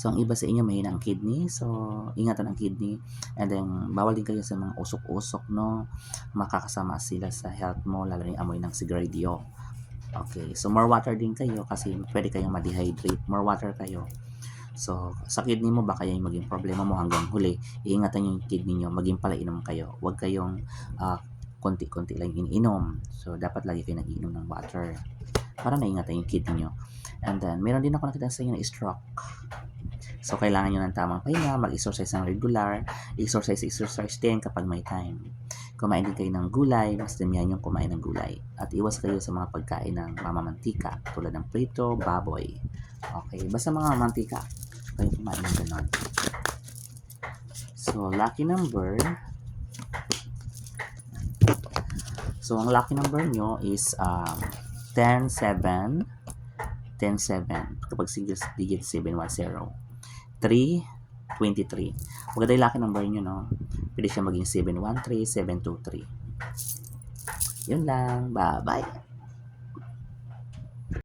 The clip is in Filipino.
So, ang iba sa inyo mahina ang kidney, so ingatan ang kidney. And then, bawal din kayo sa mga usok-usok, no? Makakasama sila sa health mo, lalo na yung amoy ng sigarilyo. Okay, so more water din kayo kasi pwede kayong ma-dehydrate. More water kayo. So, sa kidney mo, baka yung maging problema mo hanggang huli. Iingatan yung kidney nyo, maging palainom kayo. Huwag kayong konti-konti lang iniinom. So, dapat lagi kayo nag-iinom ng water para maingatan yung kidney nyo. And then, meron din ako nakita sa inyo na stroke. So, kailangan nyo ng tamang pahinga, mag-exercise ng regular, exercise din kapag may time. Kumain din kayo ng gulay, mas damihan yung kumain ng gulay. At iwas kayo sa mga pagkain ng mamamantika, tulad ng prito, baboy. Okay, basta mga mantika, kayo kumain ng ganon. So, lucky number. So, ang lucky number nyo is 10, 7, 10, 7. Kapag digit 710. 3, 23. Maganda yung lucky number nyo, no? Pwede siya maging 713, 723. Yun lang. Bye-bye.